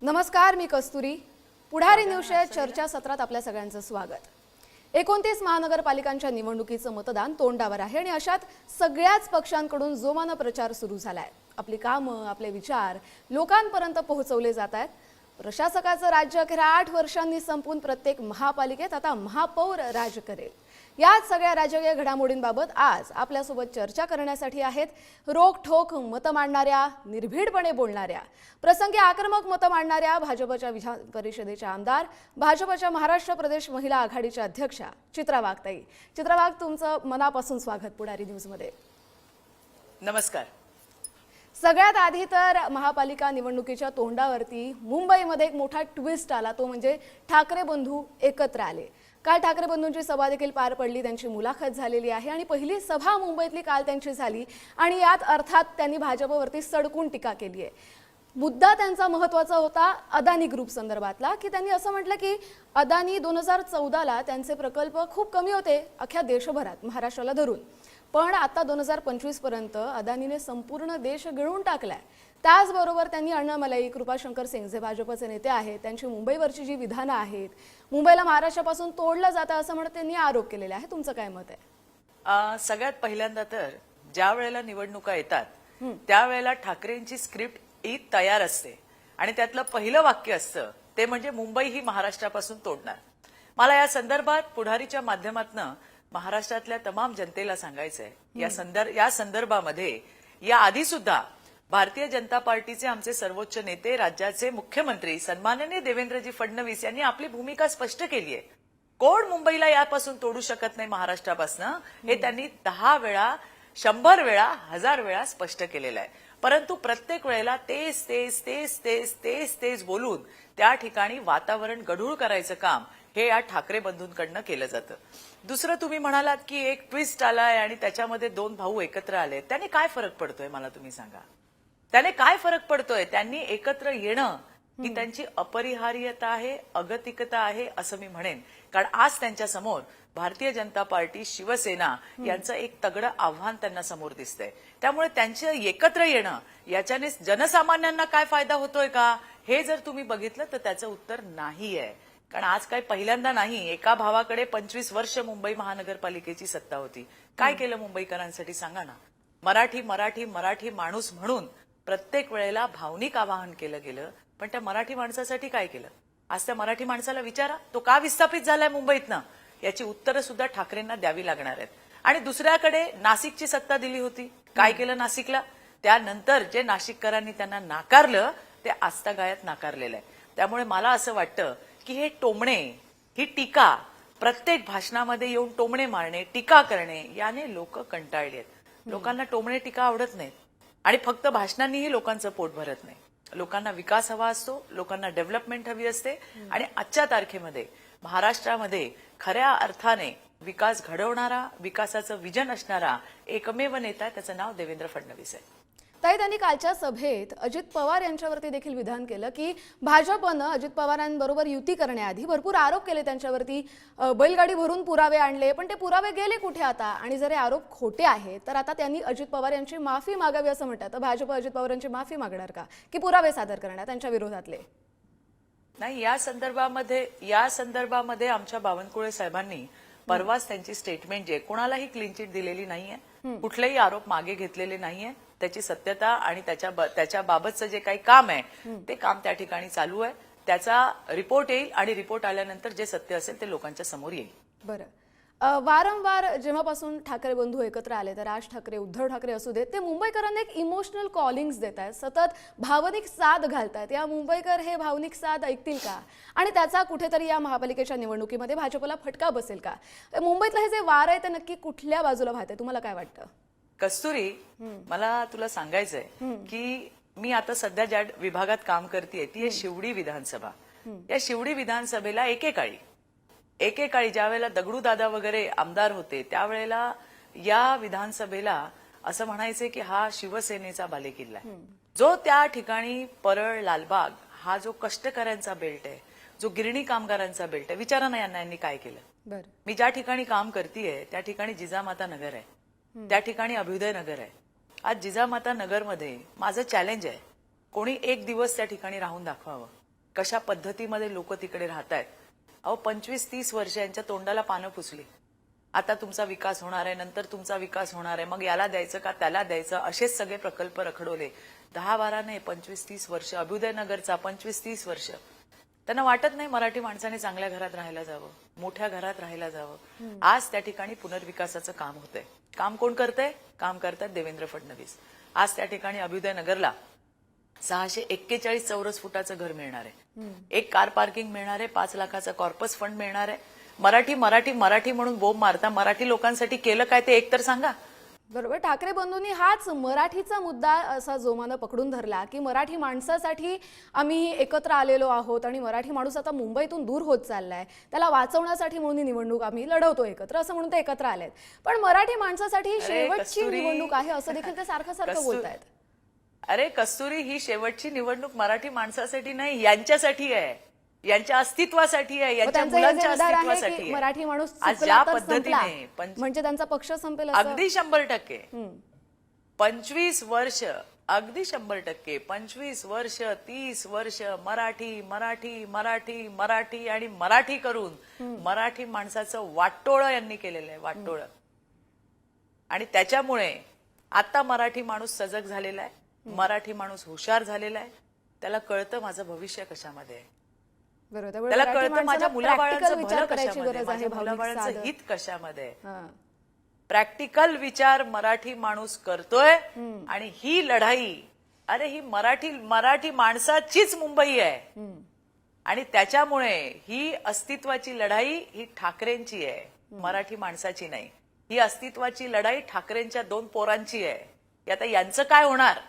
नमस्कार, मी कस्तुरी. पुढारी न्यूजच्या चर्चा सत्रात आपल्या सगळ्यांचं स्वागत. 29 महानगरपालिकांच्या निवडणुकीचं मतदान तोंडावर आहे आणि अशात सगळ्याच पक्षांकडून जोमानं प्रचार सुरू झालाय. आपली कामं, आपले विचार लोकांपर्यंत पोहोचवले जात आहेत. प्रशासकाचं राज्य अखेर 8 वर्षांनी संपून प्रत्येक महापालिकेत आता महापौर राज करेल. याच सगळ्या राजकीय घडामोडींबाबत आज आपल्यासोबत चर्चा करण्यासाठी आहेत रोखठोक मतं मांडणाऱ्या, निर्भीडपणे बोलणाऱ्या, प्रसंगी आक्रमक मतं मांडणाऱ्या भाजपच्या विधान परिषदेच्या आमदार, भाजपच्या महाराष्ट्र प्रदेश महिला आघाडीच्या अध्यक्षा चित्रा वाघताई. चित्रा वाघ, तुमचं मनापासून स्वागत पुढारी न्यूजमध्ये. नमस्कार. सगळ्यात आधी तर महापालिका निवडणुकीच्या तोंडावरती मुंबईमध्ये एक मोठा ट्विस्ट आला, तो म्हणजे ठाकरे बंधू एकत्र आले. काल ठाकरे बंधूंची सभा देखील पार पडली, त्यांची मुलाखत झालेली आहे आणि पहिली सभा मुंबईतली काल त्यांची झाली आणि यात अर्थात त्यांनी भाजपवरती सडकून टीका केली आहे. मुद्दा त्यांचा महत्त्वाचा होता अदानी ग्रुप संदर्भातला, की त्यांनी असं म्हटलं की अदानी 2014ला त्यांचे प्रकल्प खूप कमी होते अख्ख्या देशभरात, महाराष्ट्राला धरून, पण आता 2025 पर्यंत अदानीने संपूर्ण देश गिळून टाकलाय. त्याचबरोबर त्यांनी अण्णामलाई, कृपाशंकर सिंग जे भाजपचे नेते आहेत, त्यांची मुंबईवरची जी विधानं आहेत, मुंबईला महाराष्ट्रापासून तोडलं जातं असं म्हणत त्यांनी आरोप केलेले आहे. तुमचं काय मत आहे? सगळ्यात पहिल्यांदा तर ज्या वेळेला निवडणुका येतात त्यावेळेला ठाकरेंची स्क्रिप्ट ही तयार असते आणि त्यातलं पहिलं वाक्य असतं ते म्हणजे मुंबई ही महाराष्ट्रापासून तोडणार. मला या संदर्भात पुढारीच्या माध्यमातून महाराष्ट्रातल्या तमाम जनतेला सांगायचंय, या संदर्भामध्ये या आधी सुद्धा भारतीय जनता पार्टीचे आमचे सर्वोच्च नेते, राज्याचे मुख्यमंत्री सन्माननीय देवेंद्रजी फडणवीस यांनी आपली भूमिका स्पष्ट केली आहे. कोण मुंबईला यापासून तोडू शकत नाही महाराष्ट्रापासून, हे त्यांनी 10 वेळा, 100 वेळा, 1000 वेळा स्पष्ट केलेलं आहे. परंतु प्रत्येक वेळेला तेच बोलून त्या ठिकाणी वातावरण गढूळ करायचं काम हे या ठाकरे बंधूंकडनं केलं जातं. दुसरं, तुम्ही म्हणालात की एक ट्विस्ट आलाय आणि त्याच्यामध्ये 2 भाऊ एकत्र आले, त्याने काय फरक पडतोय मला तुम्ही सांगा. त्याने काय फरक पडतोय? त्यांनी एकत्र येणं ही त्यांची अपरिहार्यता आहे, अगतिकता आहे असं मी म्हणेन. कारण आज त्यांच्या समोर भारतीय जनता पार्टी, शिवसेना यांचं एक तगडं आव्हान त्यांना समोर दिसतंय. त्यामुळे त्यांचं एकत्र येणं याच्याने जनसामान्यांना काय फायदा होतोय का, हे जर तुम्ही बघितलं तर त्याचं उत्तर नाही आहे. कारण आज काही पहिल्यांदा नाही, एका भावाकडे 25 वर्ष मुंबई महानगरपालिकेची सत्ता होती. काय केलं मुंबईकरांसाठी सांगा ना. मराठी माणूस म्हणून प्रत्येक वेळेला भावनिक आवाहन केलं गेलं, पण त्या मराठी माणसासाठी काय केलं? आज त्या मराठी माणसाला विचारा, तो का विस्थापित झालाय मुंबईतनं, याची उत्तरं सुद्धा ठाकरेंना द्यावी लागणार आहेत. आणि दुसऱ्याकडे नाशिकची सत्ता दिली होती, काय केलं नाशिकला? त्यानंतर जे नाशिककरांनी त्यांना नाकारलं ते आजतागायत नाकारलेलं आहे. त्यामुळे मला असं वाटतं की हे टोमणे, ही टीका, प्रत्येक भाषणामध्ये येऊन टोमणे मारणे, टीका करणे, याने लोक कंटाळली आहेत. लोकांना टोमणे टीका आवडत नाहीत आणि फक्त भाषणांनीही लोकांचं पोट भरत नाही. लोकांना विकास हवा असतो, लोकांना डेव्हलपमेंट हवी असते आणि आजच्या तारखेमध्ये महाराष्ट्रामध्ये खऱ्या अर्थाने विकास घडवणारा, विकासाचं विजन असणारा एकमेव नेता, त्याचं नाव देवेंद्र फडणवीस आहे. ताई, त्यांनी कालच्या सभेत अजित पवार यांच्यावरती देखील विधान केलं की भाजपनं अजित पवारांबरोबर युती करण्याआधी भरपूर आरोप केले त्यांच्यावरती, बैलगाडी भरून पुरावे आणले, पण ते पुरावे गेले कुठे आता? आणि जर हे आरोप खोटे आहेत तर आता त्यांनी अजित पवार यांची माफी मागावी असं म्हणतात. तर भाजप अजित पवारांची माफी मागणार का, की पुरावे सादर करणार त्यांच्या विरोधातले? नाही, या संदर्भामध्ये आमच्या बावनकुळे साहेबांनी परवाच त्यांची स्टेटमेंट, जे कोणालाही क्लीन चिट दिलेली नाहीये, कुठलेही आरोप मागे घेतलेले नाहीये, त्याची सत्यता आणि त्याच्याबाबतचं जे काही काम आहे ते काम त्या ठिकाणी चालू आहे. त्याचा रिपोर्ट येईल आणि रिपोर्ट आल्यानंतर जे सत्य असेल ते लोकांच्या समोर येईल. बरं, वारंवार जेव्हापासून ठाकरे बंधू एकत्र आले, तर राज ठाकरे, उद्धव ठाकरे असू देत, ते मुंबईकरांना एक इमोशनल कॉलिंग्स देत आहेत, सतत भावनिक साथ घालतात. या मुंबईकर हे भावनिक साथ ऐकतील का? आणि त्याचा कुठेतरी या महापालिकेच्या निवडणुकीमध्ये भाजपला फटका बसेल का? मुंबईतलं हे जे वार आहे ते नक्की कुठल्या बाजूला वाहते, तुम्हाला काय वाटतं? कस्तुरी, मला तुला सांगायचंय की मी आता सध्या ज्या विभागात काम करतेय ती आहे शिवडी विधानसभा. या शिवडी विधानसभेला एकेकाळी ज्या वेळेला दगडू दादा वगैरे आमदार होते त्यावेळेला या विधानसभेला असं म्हणायचे की हा शिवसेनेचा बालेकिल्ला आहे. जो त्या ठिकाणी परळ, लालबाग हा जो कष्टकऱ्यांचा बेल्ट आहे, जो गिरणी कामगारांचा बेल्ट आहे, विचारा ना यांनी काय केलं. मी ज्या ठिकाणी काम करतेय त्या ठिकाणी जिजामाता नगर आहे, त्या ठिकाणी अभ्युदय नगर आहे. आज जिजामाता नगरमध्ये माझं चॅलेंज आहे, कोणी एक दिवस त्या ठिकाणी राहून दाखवावं. कशा पद्धतीमध्ये लोक तिकडे राहत आहेत. अहो 25-30 वर्ष यांच्या तोंडाला पानं पुसली. आता तुमचा विकास होणार आहे, नंतर तुमचा विकास होणार आहे, मग याला द्यायचं का त्याला द्यायचं, असेच सगळे प्रकल्प रखडवले. 10-12 नाही, 25-30 वर्ष. अभ्युदय नगरचा 25-30 वर्ष. त्यांना वाटत नाही मराठी माणसाने चांगल्या घरात राहायला जावं, मोठ्या घरात राहायला जावं. आज त्या ठिकाणी पुनर्विकासाचं काम होतंय. काम कोण करतंय? काम करतात देवेंद्र फडणवीस. आज त्या ठिकाणी अभ्युदय नगरला 641 चौरस फुटाचं घर मिळणार आहे. एक कार पार्किंग मिळणार आहे. 5 लाखाचा कॉर्पस फंड मिळणार आहे. मराठी मराठी मराठी म्हणून बोंब मारता मराठी लोकांसाठी केलं काय ते एक तर सांगा. बरोबर. ठाकरे बंधूंनी हाच मराठीचा मुद्दा असा जोमानं पकडून धरला की मराठी माणसासाठी आम्ही एकत्र आलेलो आहोत आणि मराठी माणूस आता मुंबईतून दूर होत चाललाय, त्याला वाचवण्यासाठी म्हणून ही निवडणूक आम्ही लढवतो एकत्र, असं म्हणून ते एकत्र आलेत. पण मराठी माणसासाठी ही शेवटची कस्तुरी, निवडणूक आहे असं देखील ते सारखं बोलतायत. अरे कस्तुरी, ही शेवटची निवडणूक मराठी माणसासाठी नाही, यांच्यासाठी आहे, यांच्या अस्तित्वासाठी आहे, यांच्या मुलांच्या अस्तित्वासाठी आहे. मराठी माणूस आज ज्या पद्धतीने म्हणजे त्यांचा पक्ष संपेल असं. अगदी 100%. 25 वर्ष, अगदी 100%. 25 वर्ष, 30 वर्ष मराठी मराठी मराठी मराठी आणि मराठी करून मराठी माणसाचं वाटोळं यांनी केलेलं आहे, वाटोळं. आणि त्याच्यामुळे आता मराठी माणूस सजग झालेला आहे, मराठी माणूस हुशार झालेला आहे. त्याला कळतं माझं भविष्य कशामध्ये आहे, बरोबर. त्याला कळतं माझ्या मुलाबाळांचं भलं करायची कशामध्ये, गरज आहे, माझ्या भावनिक मुलाबाळांचं साधं. हित कशामध्ये. हां. प्रॅक्टिकल विचार मराठी माणूस करतोय. आणि ही लढाई, अरे ही मराठी माणसाचीच मुंबई आहे. आणि त्याच्यामुळे ही अस्तित्वाची लढाई ही ठाकरेंची आहे, मराठी माणसाची नाही. ही अस्तित्वाची लढाई ठाकरेंच्या 2 पोरांची आहे. आता यांचं काय होणार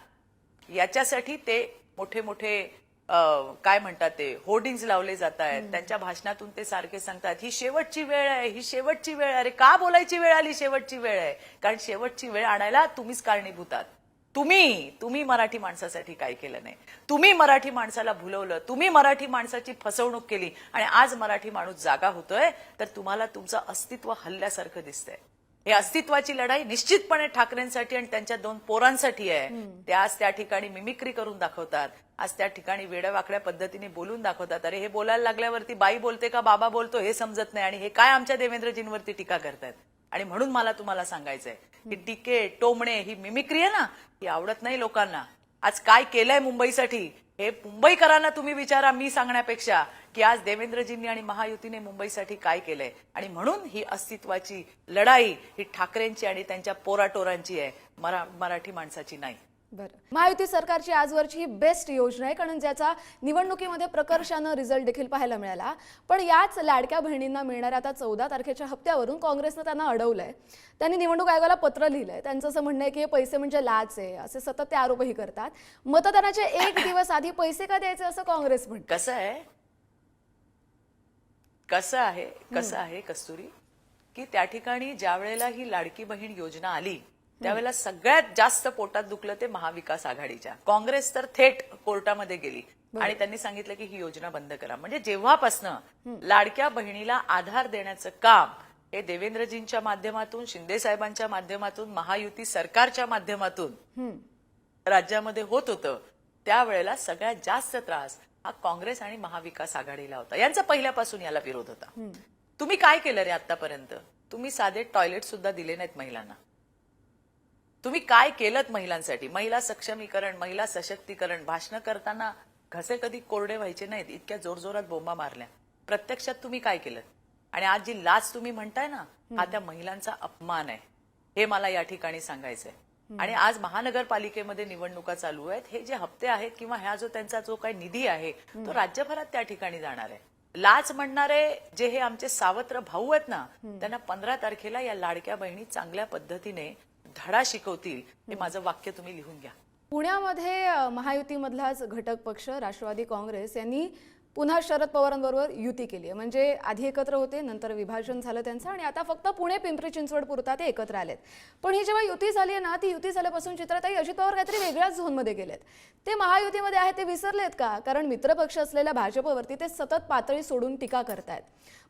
याच्यासाठी ते मोठे मोठे काय म्हणतात ते होर्डिंग्स लावले जात आहेत. त्यांच्या भाषणातून ते सारखे सांगतात ही शेवटची वेळ आहे, ही शेवटची वेळ आहे. अरे का बोलायची वेळ आली शेवटची वेळ आहे? कारण शेवटची वेळ आणायला तुम्हीच कारणीभूत आहात. तुम्ही मराठी माणसासाठी काय केलं नाही, तुम्ही मराठी माणसाला भुलवलं, तुम्ही मराठी माणसाची फसवणूक केली. आणि आज मराठी माणूस जागा होतोय तर तुम्हाला तुमचं अस्तित्व हल्ल्यासारखं दिसतंय. हे अस्तित्वाची लढाई निश्चितपणे ठाकरेंसाठी आणि त्यांच्या 2 पोरांसाठी आहे. ते आज त्या ठिकाणी मिमिक्री करून दाखवतात, आज त्या ठिकाणी वेड्यावाकड्या पद्धतीने बोलून दाखवतात. अरे हे बोलायला लागल्यावरती बाई बोलते का बाबा बोलतो हे समजत नाही. आणि हे काय आमच्या देवेंद्रजींवरती टीका करतायत. आणि म्हणून मला तुम्हाला सांगायचंय की टीके टोमणे ही मिमिक्री आहे ना, ही आवडत नाही लोकांना. आज काय केलंय मुंबईसाठी हे मुंबईकरांना तुम्ही विचारा, मी सांगण्यापेक्षा, की आज देवेंद्रजींनी आणि महायुतीने मुंबईसाठी काय केलंय. आणि म्हणून ही अस्तित्वाची लढाई ही ठाकरेंची आणि त्यांच्या पोराटोरांची आहे, मराठी माणसाची नाही. बरं. महायुती सरकारची आजवरची ही बेस्ट योजना आहे, कारण ज्याचा निवडणुकीमध्ये प्रकर्षानं रिझल्ट देखील पाहायला मिळाला. पण याच लाडक्या बहिणींना मिळणाऱ्या आता 14 तारखेच्या हप्त्यावरून काँग्रेसनं त्यांना अडवलंय. त्यांनी निवडणूक आयोगाला पत्र लिहिलंय. त्यांचं असं म्हणणं आहे की हे पैसे म्हणजे लाच आहे, असे सतत ते आरोपही करतात. मतदानाचे 1 दिवस आधी पैसे का द्यायचे असं काँग्रेस म्हणतं. कसं आहे कस्तुरी, की त्या ठिकाणी ज्या वेळेला ही लाडकी बहीण योजना आली त्यावेळेला सगळ्यात जास्त पोटात दुखलं ते महाविकास आघाडीच्या. काँग्रेस तर थेट कोर्टामध्ये गेली आणि त्यांनी सांगितलं की ही योजना बंद करा. म्हणजे जेव्हापासनं लाडक्या बहिणीला आधार देण्याचं काम हे देवेंद्रजींच्या माध्यमातून, शिंदे साहेबांच्या माध्यमातून, महायुती सरकारच्या माध्यमातून राज्यामध्ये होत होतं, त्यावेळेला सगळ्यात जास्त त्रास हा काँग्रेस आणि महाविकास आघाडीला होता. यांचा पहिल्यापासून याला विरोध होता. तुम्ही काय केलं रे आतापर्यंत? तुम्ही साधे टॉयलेट सुद्धा दिले नाहीत महिलांना. तुम्ही काय केलं महिलांसाठी? महिला सक्षमीकरण, महिला सशक्तीकरण, भाषण करताना घसे कधी कोरडे व्हायचे नाहीत, इतक्या जोरजोरात बोंबा मारल्या. प्रत्यक्षात तुम्ही काय केलं? आणि आज जी लाच तुम्ही म्हणताय ना, हा त्या महिलांचा अपमान आहे, हे मला या ठिकाणी सांगायचंय. आणि आज महानगरपालिकेमध्ये निवडणुका चालू आहेत. हे जे हप्ते आहेत किंवा ह्या जो त्यांचा जो काही निधी आहे तो राज्यभरात त्या ठिकाणी जाणार आहे. लाच म्हणणारे जे हे आमचे सावत्र भाऊ आहेत ना, त्यांना 15 तारखेला या लाडक्या बहिणी चांगल्या पद्धतीने धडा शिकवतील. हे माझं वाक्य तुम्ही लिहून घ्या. पुण्यामध्ये महायुतीमधलाच घटक पक्ष राष्ट्रवादी काँग्रेस यांनी पुन्हा शरद पवारांबरोबर युती केली आहे. म्हणजे आधी एकत्र होते, नंतर विभाजन झालं त्यांचं आणि आता फक्त पुणे पिंपरी चिंचवड पुरता ते एकत्र आलेत. पण ही जेव्हा युती झाली आहे ना, ती युती झाल्यापासून चित्रताई अजित पवार काहीतरी वेगळ्याच झोनमध्ये गेलेत. ते महायुतीमध्ये आहेत ते विसरलेत का? कारण मित्रपक्ष असलेल्या भाजपवरती ते सतत पातळी सोडून टीका करतायत.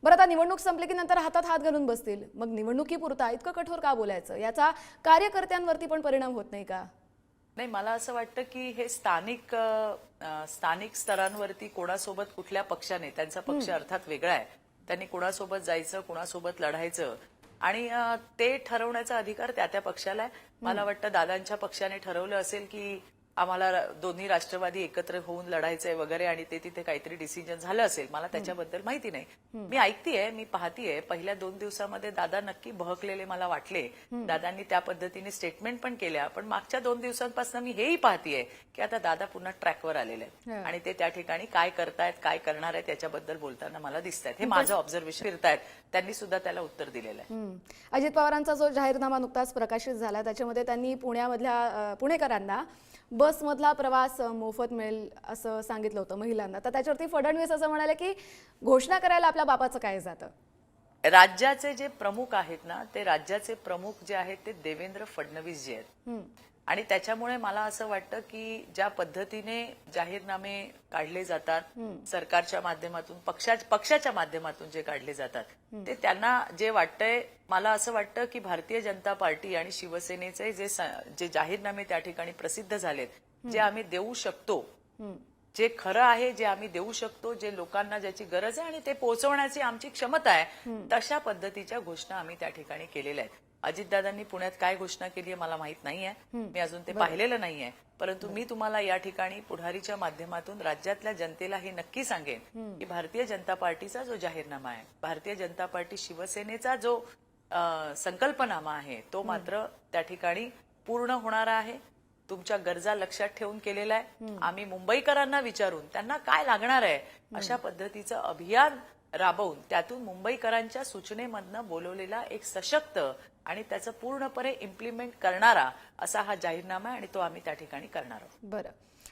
बरं, आता निवडणूक संपली की नंतर हातात हात घालून बसतील. मग निवडणुकीपुरता इतकं कठोर का बोलायचं? याचा कार्यकर्त्यांवरती पण परिणाम होत नाही का? नाही, मला असं वाटतं की हे स्थानिक स्थानिक स्तरांवरती कोणासोबत कुठल्या पक्षाने, त्यांचा पक्ष अर्थात वेगळा आहे, त्यांनी कोणासोबत जायचं, कोणासोबत लढायचं आणि ते ठरवण्याचा अधिकार त्या त्या पक्षाला आहे. मला वाटतं दादांच्या पक्षाने ठरवलं असेल की आम्हाला दोन्ही राष्ट्रवादी एकत्र होऊन लढायचंय वगैरे आणि ते तिथे काहीतरी डिसिजन झालं असेल. मला त्याच्याबद्दल माहिती नाही. मी ऐकतेय, मी पाहतीये. पहिल्या 2 दिवसामध्ये दादा नक्की बहकलेले मला वाटले. दादांनी त्या पद्धतीने स्टेटमेंट पण केल्या. पण मागच्या 2 दिवसांपासून मी हेही पाहतीये की आता दादा पुन्हा ट्रॅकवर आलेले आहेत आणि ते त्या ठिकाणी काय करतायत, काय करणार आहेत याच्याबद्दल बोलताना मला दिसत आहेत. हे माझं ऑब्झर्वेशन फिरतायत. त्यांनी सुद्धा त्याला उत्तर दिलेलं आहे. अजित पवारांचा जो जाहीरनामा नुकताच प्रकाशित झाला त्याच्यामध्ये त्यांनी पुण्यामधल्या पुणेकरांना बसमधला प्रवास मोफत मिळेल असं सांगितलं होतं महिलांना. तर त्याच्यावरती फडणवीस असं म्हणाले की घोषणा करायला आपल्या बापाचं काय जातं. राज्याचे जे प्रमुख आहेत ना, ते राज्याचे प्रमुख जे आहेत ते देवेंद्र फडणवीस जे आहेत. आणि त्याच्यामुळे मला असं वाटतं की ज्या पद्धतीने जाहीरनामे काढले जातात सरकारच्या माध्यमातून, पक्षाच्या माध्यमातून जे काढले जातात ते त्यांना जे वाटतंय, मला असं वाटतं की भारतीय जनता पार्टी आणि शिवसेनेचे जे जाहीरनामे त्या ठिकाणी प्रसिद्ध झालेत, जे आम्ही देऊ शकतो, जे खरं आहे, जे आम्ही देऊ शकतो, जे लोकांना ज्याची गरज आहे आणि ते पोहोचवण्याची आमची क्षमता आहे, तशा पद्धतीच्या घोषणा आम्ही त्या ठिकाणी केलेल्या आहेत. अजितदादांनी पुण्यात काय घोषणा केली आहे मला माहित नाहीये. मी अजून ते पाहिलेलं नाहीये. परंतु मी तुम्हाला या ठिकाणी पुढारीच्या माध्यमातून राज्यातल्या जनतेला हे नक्की सांगेन की भारतीय जनता पार्टीचा जो जाहीरनामा आहे, भारतीय जनता पार्टी शिवसेनेचा जो संकल्पनामा आहे, तो मात्र त्या ठिकाणी पूर्ण होणारा आहे. तुमच्या गरजा लक्षात ठेवून केलेला आहे. आम्ही मुंबईकरांना विचारून त्यांना काय लागणार आहे अशा पद्धतीचं अभियान राबवून त्यातून मुंबईकरांच्या सूचनेमधनं बोलवलेला एक सशक्त आणि त्याचं पूर्णपणे इम्प्लिमेंट करणारा असा हा जाहीरनामा आहे आणि तो आम्ही त्या ठिकाणी करणार आहोत. बरं,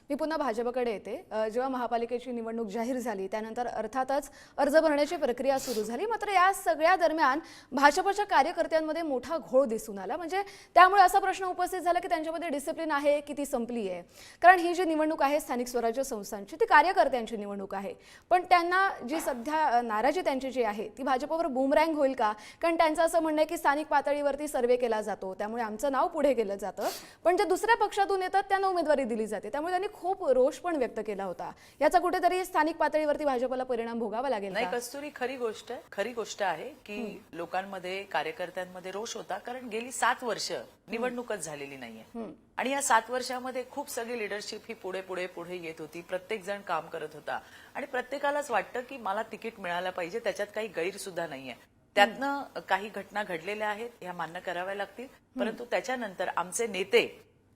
मी पुन्हा भाजपकडे येते. जेव्हा महापालिकेची निवडणूक जाहीर झाली त्यानंतर अर्थातच अर्ज भरण्याची प्रक्रिया सुरू झाली. मात्र या सगळ्या दरम्यान भाजपच्या कार्यकर्त्यांमध्ये मोठा घोळ दिसून आला. म्हणजे त्यामुळे असा प्रश्न उपस्थित झाला की त्यांच्यामध्ये डिसिप्लिन आहे की ती संपली आहे. कारण ही जी निवडणूक आहे स्थानिक स्वराज्य संस्थांची, ती कार्यकर्त्यांची निवडणूक आहे. पण त्यांना जी सध्या नाराजी त्यांची जी आहे ती भाजपवर बूमरँग होईल का? कारण त्यांचं असं म्हणणं आहे की स्थानिक पातळीवरती सर्वे केला जातो, त्यामुळे आमचं नाव पुढे केलं जातं, पण जे दुसऱ्या पक्षातून येतात त्यांना उमेदवारी दिली जाते. त्यामुळे त्यांनी खूप रोष पण व्यक्त केला होता. याचा कुठेतरी स्थानिक पातळीवरती भाजपला परिणाम भोगावा लागेल नाही. कस्तुरी, खरी गोष्ट आहे की लोकांमध्ये, कार्यकर्त्यांमध्ये रोष होता. कारण गेली 7 वर्ष निवडणूकच झालेली नाहीये आणि या 7 वर्षामध्ये खूप सगळी लिडरशिप ही पुढे पुढे पुढे येत होती. प्रत्येक जण काम करत होता आणि प्रत्येकालाच वाटतं की मला तिकीट मिळायला पाहिजे, त्याच्यात काही गैर सुद्धा नाहीये. त्यातनं काही घटना घडलेल्या आहेत, ह्या मान्य कराव्या लागतील. परंतु त्याच्यानंतर आमचे नेते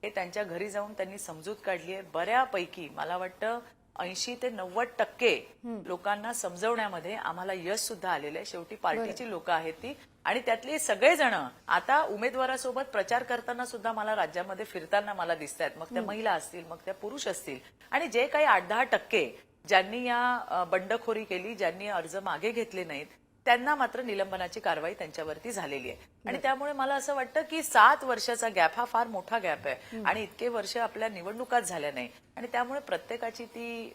हे त्यांच्या घरी जाऊन त्यांनी समजूत काढली आहे. बऱ्यापैकी मला वाटतं 80 ते 90% लोकांना समजवण्यामध्ये आम्हाला यश सुद्धा आलेलं आहे. शेवटी पार्टीची लोक आहेत ती आणि त्यातले सगळेजण आता उमेदवारासोबत प्रचार करताना सुद्धा मला राज्यामध्ये फिरताना मला दिसत आहेत. मग त्या महिला असतील, मग त्या पुरुष असतील आणि जे काही 8-10% ज्यांनी या बंडखोरी केली, ज्यांनी अर्ज मागे घेतले नाहीत, त्यांना मात्र निलंबनाची कारवाई त्यांच्यावरती झालेली आहे. आणि त्यामुळे मला असं वाटतं की 7 वर्षाचा गॅप हा फार मोठा गॅप आहे आणि इतके वर्ष आपल्या निवडणुकाच झाल्या नाही आणि त्यामुळे प्रत्येकाची ती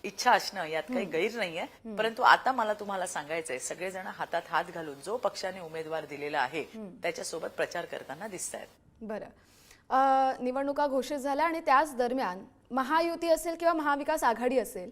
इच्छा असणं यात काही गैर नाहीये. परंतु आता मला तुम्हाला सांगायचंय, सगळेजण हातात हात घालून जो पक्षाने उमेदवार दिलेला आहे त्याच्यासोबत प्रचार करताना दिसत आहेत. बरं, निवडणुका घोषित झाल्या आणि त्याच दरम्यान महायुती असेल किंवा महाविकास आघाडी असेल,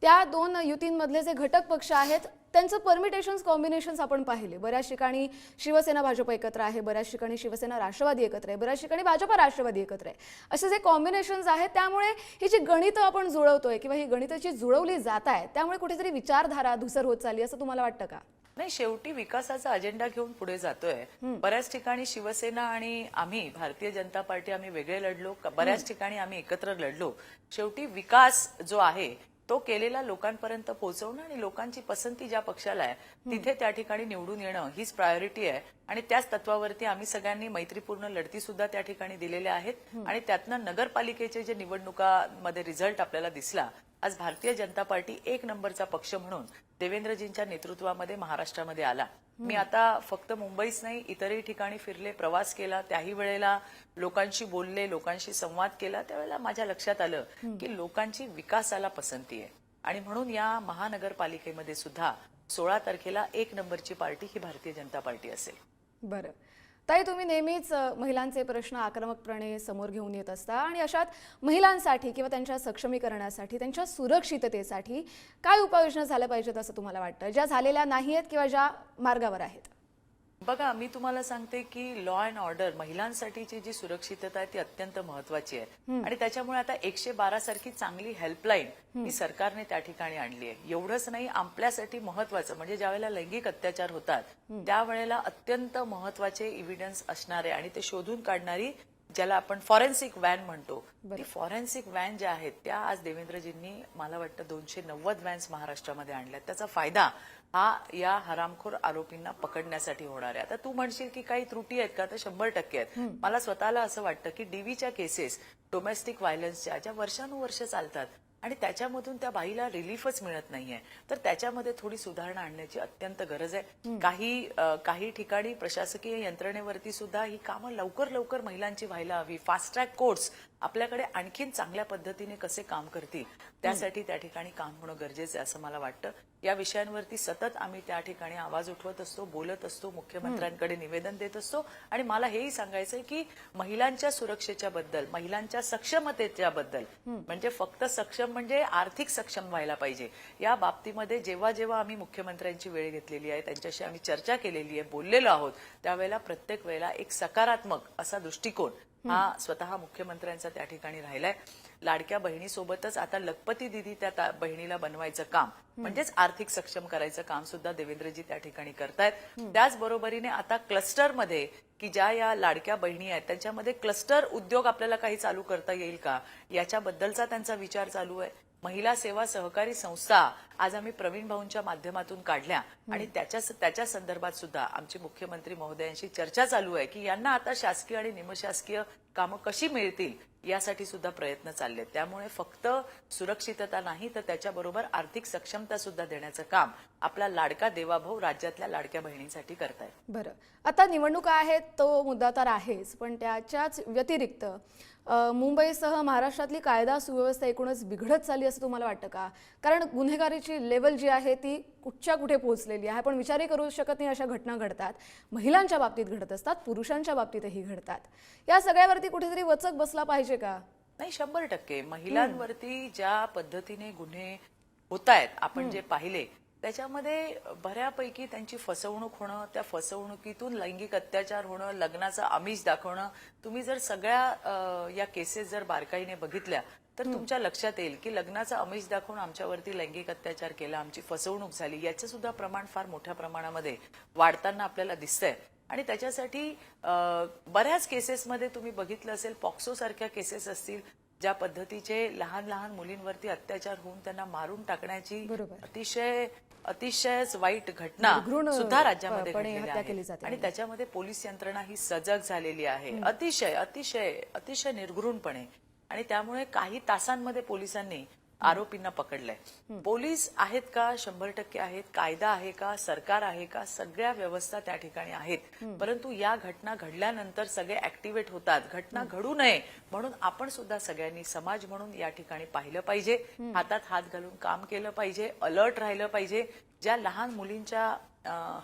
त्या 2 युतींमधले जे घटक पक्ष आहेत त्यांचं परमिटेशन्स, कॉम्बिनेशन्स आपण पाहिले. बऱ्याच ठिकाणी शिवसेना भाजप एकत्र आहे, बऱ्याच ठिकाणी शिवसेना राष्ट्रवादी एकत्र आहे, बऱ्याच ठिकाणी भाजप राष्ट्रवादी एकत्र आहे. असे जे कॉम्बिनेशन्स आहेत त्यामुळे ही जी गणितं आपण जुळवतोय किंवा ही गणितं जुळवली जात आहेत त्यामुळे कुठेतरी विचारधारा धुसर होत चालली असं तुम्हाला वाटतं का? नाही, शेवटी विकासाचा अजेंडा घेऊन पुढे जातोय. बऱ्याच ठिकाणी शिवसेना आणि आम्ही भारतीय जनता पार्टी आम्ही वेगळे लढलो, बऱ्याच ठिकाणी आम्ही एकत्र लढलो. शेवटी विकास जो आहे तो केलेला लोकांपर्यंत पोहोचवणं आणि लोकांची पसंती ज्या पक्षाला आहे तिथे त्या ठिकाणी निवडून येणं हीच प्रायोरिटी आहे आणि त्याच तत्वावरती आम्ही सगळ्यांनी मैत्रीपूर्ण लढती सुद्धा त्या ठिकाणी दिलेल्या आहेत आणि त्यातनं नगरपालिकेचे जे निवडणुकांमध्ये रिझल्ट आपल्याला दिसला, आज भारतीय जनता पार्टी 1 नंबरचा पक्ष म्हणून देवेंद्रजींच्या नेतृत्वामध्ये महाराष्ट्रामध्ये आला. मी आता फक्त मुंबईच नाही, इतरही ठिकाणी फिरले, प्रवास केला, त्याही वेळेला लोकांशी बोलले, लोकांशी संवाद केला. त्यावेळेला माझ्या लक्षात आलं की लोकांची विकासाला पसंती आहे आणि म्हणून या महानगरपालिकेमध्ये सुद्धा 16 तारखेला 1 नंबरची पार्टी ही भारतीय जनता पार्टी असेल. बरं, ताई, तुम्ही नेहमीच महिलांचे प्रश्न आक्रमकपणे समोर घेऊन येत असता आणि अशात महिलांसाठी किंवा त्यांच्या सक्षमीकरणासाठी, त्यांच्या सुरक्षिततेसाठी काय उपाययोजना झाल्या पाहिजेत असं तुम्हाला वाटतं, ज्या झालेल्या नाहीयेत किंवा ज्या मार्गावर आहेत? बघा, मी तुम्हाला सांगते की लॉ अँड ऑर्डर महिलांसाठीची जी सुरक्षितता आहे ती अत्यंत महत्वाची आहे आणि त्याच्यामुळे आता 112 सारखी चांगली हेल्पलाईन ही सरकारने त्या ठिकाणी आणली आहे. एवढंच नाही, आपल्यासाठी महत्वाचं म्हणजे ज्यावेळेला लैंगिक अत्याचार होतात त्यावेळेला अत्यंत महत्वाचे इव्हिडन्स असणारे आणि ते शोधून काढणारी, ज्याला आपण फॉरेन्सिक व्हॅन म्हणतो, ती फॉरेन्सिक व्हॅन ज्या आहेत त्या आज देवेंद्रजींनी मला वाटतं 290 व्हॅन्स महाराष्ट्रामध्ये आणल्यात. त्याचा फायदा हा या हरामखोर आरोपींना पकडण्यासाठी होणार आहे. आता तू म्हणशील की काही त्रुटी आहेत का, तर 100% आहेत. मला स्वतःला असं वाटतं की डीव्हीच्या केसेस, डोमेस्टिक व्हायलन्सच्या, ज्या वर्षानुवर्ष चालतात आणि त्याच्यामधून त्या बाईला रिलीफच मिळत नाहीये, तर त्याच्यामध्ये थोडी सुधारणा आणण्याची अत्यंत गरज आहे. काही ठिकाणी प्रशासकीय यंत्रणेवरती सुद्धा ही कामं लवकर लवकर महिलांची व्हायला हवी. फास्ट ट्रॅक कोर्ट्स आपल्याकडे आणखीन चांगल्या पद्धतीने कसे काम करतील त्यासाठी त्या ठिकाणी काम होणं गरजेचं आहे असं मला वाटतं. या विषयांवरती सतत आम्ही त्या ठिकाणी आवाज उठवत असतो, बोलत असतो, मुख्यमंत्र्यांकडे निवेदन देत असतो आणि मला हेही सांगायचंय की महिलांच्या सुरक्षेच्या बद्दल, महिलांच्या सक्षमतेच्या बद्दल, म्हणजे फक्त सक्षम म्हणजे आर्थिक सक्षम व्हायला पाहिजे, या बाबतीमध्ये जेव्हा जेव्हा आम्ही मुख्यमंत्र्यांची वेळ घेतलेली आहे, त्यांच्याशी आम्ही चर्चा केलेली आहे, बोललेलो आहोत, त्यावेळेला प्रत्येक वेळेला एक सकारात्मक असा दृष्टिकोन हा स्वतः मुख्यमंत्र्यांचा त्या ठिकाणी राहिलाय. लाडक्या बहिणीसोबतच आता लखपती दिदी त्या बहिणीला बनवायचं काम म्हणजेच आर्थिक सक्षम करायचं काम सुद्धा देवेंद्रजी त्या ठिकाणी करतायत. त्याचबरोबरीने आता क्लस्टरमध्ये की ज्या या लाडक्या बहिणी आहेत त्यांच्यामध्ये क्लस्टर उद्योग आपल्याला काही चालू करता येईल का याच्याबद्दलचा त्यांचा विचार चालू आहे. महिला सेवा सहकारी संस्था आज आम्ही प्रवीण भाऊंच्या माध्यमातून काढल्या आणि त्याच्या संदर्भात सुद्धा आमचे मुख्यमंत्री महोदयांशी चर्चा चालू आहे की यांना आता शासकीय आणि निमशासकीय कामं कशी मिळतील यासाठी सुद्धा प्रयत्न चालले. त्यामुळे फक्त सुरक्षितता नाही तर त्याच्याबरोबर आर्थिक सक्षमता सुद्धा देण्याचं काम आपला लाडका देवाभाऊ राज्यातल्या लाडक्या बहिणींसाठी करतायत. बरं, आता निवडणुका आहेत तो मुद्दा तर आहेच, पण त्याच्याच व्यतिरिक्त मुंबईसह महाराष्ट्रातली कायदा सुव्यवस्था एकूणच बिघडत चालली असं तुम्हाला वाटतं का? कारण गुन्हेगारीची लेवल जी आहे ती कुठच्या कुठे पोहोचलेली आहे. आपण विचारही करू शकत नाही अशा घटना घडतात, महिलांच्या बाबतीत घडत असतात, पुरुषांच्या बाबतीतही घडतात. या सगळ्यावरती कुठेतरी वचक बसला पाहिजे का? नाही, 100% महिलांवरती ज्या पद्धतीने गुन्हे होत आहेत आपण जे पाहिले त्याच्यामध्ये बऱ्यापैकी त्यांची फसवणूक होणं, त्या फसवणुकीतून लैंगिक अत्याचार होणं, लग्नाचं आमिष दाखवणं. तुम्ही जर सगळ्या या केसेस जर बारकाईने बघितल्या तर तुमच्या लक्षात येईल की लग्नाचं आमिष दाखवून आमच्यावरती लैंगिक अत्याचार केला, आमची फसवणूक झाली, याचं सुद्धा प्रमाण फार मोठ्या प्रमाणामध्ये वाढताना आपल्याला दिसतंय. आणि त्याच्यासाठी बऱ्याच केसेसमध्ये तुम्ही बघितलं असेल, पॉक्सो सारख्या केसेस असतील, ज्या पद्धतीचे लहान लहान मुलींवरती अत्याचार होऊन त्यांना मारून टाकण्याची अतिशयच वाईट घटना सुद्धा राज्यामध्ये घडलेल्या आहेत. आणि त्याच्यामध्ये पोलीस यंत्रणा ही सजग झालेली आहे अतिशय अतिशय अतिशय निर्घृणपणे. आणि त्यामुळे काही तासांमध्ये पोलिसांनी आरोपींना पकडलंय. पोलीस आहेत का? 100% आहेत. कायदा आहे का? सरकार आहे का? सगळ्या व्यवस्था त्या ठिकाणी आहेत. परंतु या घटना घडल्यानंतर सगळे ऍक्टिव्हेट होतात. घटना घडू नये म्हणून आपण सुद्धा सगळ्यांनी समाज म्हणून या ठिकाणी पाहिलं पाहिजे, हातात हात घालून काम केलं पाहिजे, अलर्ट राहिलं पाहिजे. ज्या लहान मुलींच्या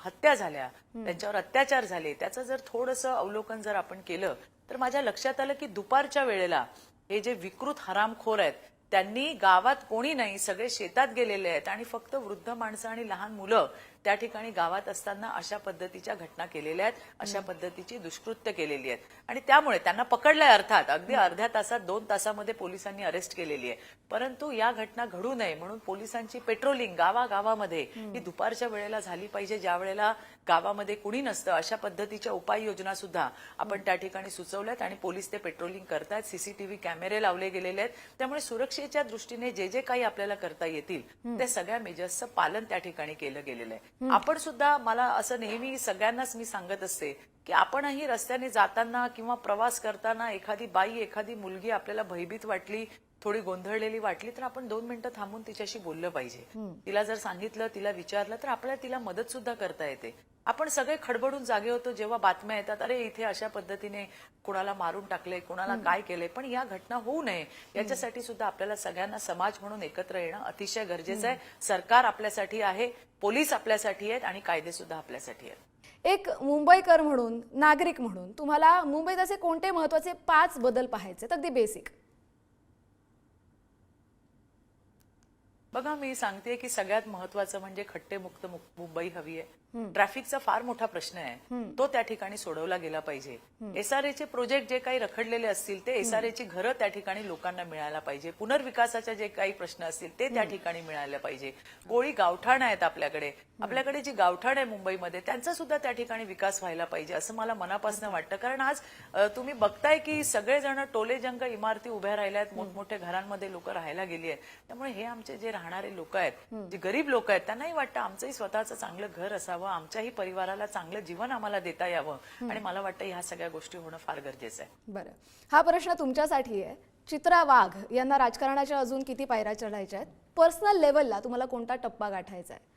हत्या झाल्या, त्यांच्यावर अत्याचार झाले, त्याचं जर थोडंसं अवलोकन जर आपण केलं तर माझ्या लक्षात आलं की दुपारच्या वेळेला हे जे विकृत हरामखोर आहेत त्यांनी गावात कोणी नाही, सगळे शेतात गेलेले आहेत आणि फक्त वृद्ध माणसं आणि लहान मुलं त्या ठिकाणी गावात असताना अशा पद्धतीच्या घटना केलेल्या आहेत, अशा पद्धतीची दुष्कृत्य केलेली आहेत. आणि त्यामुळे त्यांना पकडलंय, अर्थात अगदी अर्ध्या तासात 2 तासामध्ये पोलिसांनी अरेस्ट केलेली आहे. परंतु या घटना घडू नये म्हणून पोलिसांची पेट्रोलिंग गावागावामध्ये ही दुपारच्या वेळेला झाली पाहिजे, ज्या वेळेला गावामध्ये कुणी नसतं. अशा पद्धतीच्या उपाययोजना सुद्धा आपण त्या ठिकाणी सुचवल्यात आणि पोलीस ते पेट्रोलिंग करतायत. सीसीटीव्ही कॅमेरे लावले गेलेले आहेत. त्यामुळे सुरक्षेच्या दृष्टीने जे जे काही आपल्याला करता येतील त्या सगळ्या मेजर्सचं पालन त्या ठिकाणी केलं गेलेलं आहे. आपण सुद्धा, मला असं नेहमी सगळ्यांनाच मी सांगत असते की आपणही रस्त्याने जाताना किंवा प्रवास करताना एखादी बाई, एखादी मुलगी आपल्याला भयभीत वाटली, थोडी गोंधळलेली वाटली तर आपण 2 मिनिटं थांबून तिच्याशी बोललं पाहिजे. तिला जर सांगितलं, तिला विचारलं तर आपल्याला तिला मदत सुद्धा करता येते. आपण सगळे खडबडून जागे होतो जेव्हा बातम्या येतात, अरे इथे अशा पद्धतीने कुणाला मारून टाकले, कुणाला काय केलंय. पण या घटना होऊ नये याच्यासाठी सुद्धा आपल्याला सगळ्यांना समाज म्हणून एकत्र येणं अतिशय गरजेचं आहे. सरकार आपल्यासाठी आहे, पोलीस आपल्यासाठी आहेत आणि कायदे सुद्धा आपल्यासाठी आहेत. एक मुंबईकर म्हणून, नागरिक म्हणून तुम्हाला मुंबईत असे कोणते महत्त्वाचे 5 बदल पाहायचे अगदी बेसिक? बघा, मी सांगते की सगळ्यात महत्वाचं म्हणजे खट्टेमुक्त मुंबई हवी आहे. ट्रॅफिकचा फार मोठा प्रश्न आहे, तो त्या ठिकाणी सोडवला गेला पाहिजे. एसआरएचे प्रोजेक्ट जे काही रखडलेले असतील ते एसआरएची घरं त्या ठिकाणी लोकांना मिळायला पाहिजे. पुनर्विकासाचे जे काही प्रश्न असतील ते त्या ठिकाणी मिळायला पाहिजे. गोळी गावठाण आहेत आपल्याकडे जी गावठाण आहे मुंबईमध्ये, त्यांचा सुद्धा त्या ठिकाणी विकास व्हायला पाहिजे असं मला मनापासून वाटतं. कारण आज तुम्ही बघताय की सगळेजण टोलेजंग इमारती उभ्या राहिल्या आहेत, मोठमोठ्या घरांमध्ये लोक राहायला गेली आहेत. त्यामुळे हे आमचे जे राहणारे लोक आहेत, जे गरीब लोक आहेत, त्यांनाही वाटतं आमचंही स्वतःचं चांगलं घर असावं, आमच्याही परिवाराला चांगलं जीवन आम्हाला देता यावं. आणि मला वाटतं ह्या सगळ्या गोष्टी होणं फार गरजेचं आहे. बरं, हा प्रश्न तुमच्यासाठी आहे. चित्रा वाघ यांना राजकारणाच्या अजून किती पायऱ्या चढायच्या आहेत? पर्सनल लेवलला तुम्हाला कोणता टप्पा गाठायचा आहे?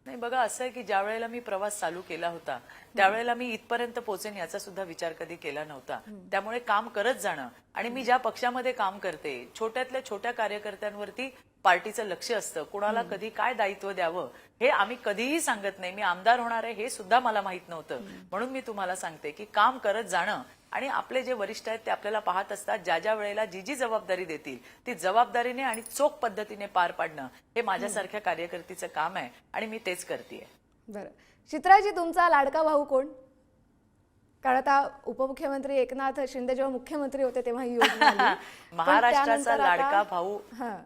नाही, बघा, असं आहे की ज्या वेळेला मी प्रवास चालू केला होता त्यावेळेला मी इथपर्यंत पोहोचेन याचा सुद्धा विचार कधी केला नव्हता. त्यामुळे काम करत जाणं, आणि मी ज्या पक्षामध्ये काम करते, छोट्यातल्या छोट्या कार्यकर्त्यांवरती पार्टीचं लक्ष असतं. कुणाला कधी काय दायित्व द्यावं हे आम्ही कधीही सांगत नाही. मी आमदार होणार आहे हे सुद्धा मला माहित नव्हतं. म्हणून मी तुम्हाला सांगते की काम करत जाणं, आणि आपले जे वरिष्ठ आहेत ते आपल्याला पाहत असतात. ज्या ज्या वेळेला जी जी जबाबदारी देतील ती जबाबदारीने आणि चोख पद्धतीने पार पाडणं हे माझ्यासारख्या कार्यकर्तीचं काम आहे, आणि मी तेच करतेय. बरं, चित्राजी, तुमचा लाडका भाऊ कोण? कारण आता उपमुख्यमंत्री एकनाथ शिंदे जेव्हा मुख्यमंत्री होते तेव्हा ही योजना आली. पण महाराष्ट्राचा त्यानंतर आता- लाडका भाऊ, हां.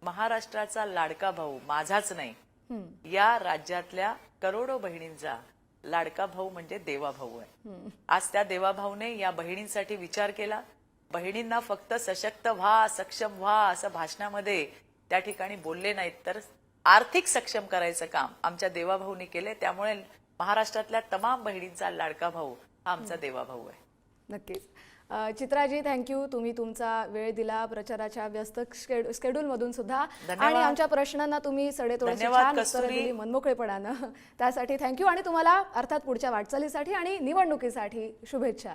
महाराष्ट्राचा लाडका भाऊ माझाच नाही, या राज्यातल्या करोडो बहिणींचा लाडका भाऊ म्हणजे देवाभाऊ आहे. आज त्या देवाभाऊने या बहिणींसाठी विचार केला. बहिणींना फक्त सशक्त व्हा, सक्षम व्हा असं भाषणामध्ये त्या ठिकाणी बोलले नाहीत, तर आर्थिक सक्षम करायचं काम आमच्या देवाभाऊने केले. त्यामुळे महाराष्ट्रातल्या तमाम बहिणींचा लाडका भाऊ हा आमचा देवाभाऊ आहे. नक्कीच. चित्राजी, थँक्यू. तुम्ही तुमचा वेळ दिला प्रचाराच्या व्यस्त शेड्यूलमधून सुद्धा, आणि आमच्या प्रश्नांना तुम्ही सडेतोड छान उत्तरं दिली मनमोकळेपणानं. त्यासाठी थँक्यू, आणि तुम्हाला अर्थात पुढच्या वाटचालीसाठी आणि निवडणुकीसाठी शुभेच्छा.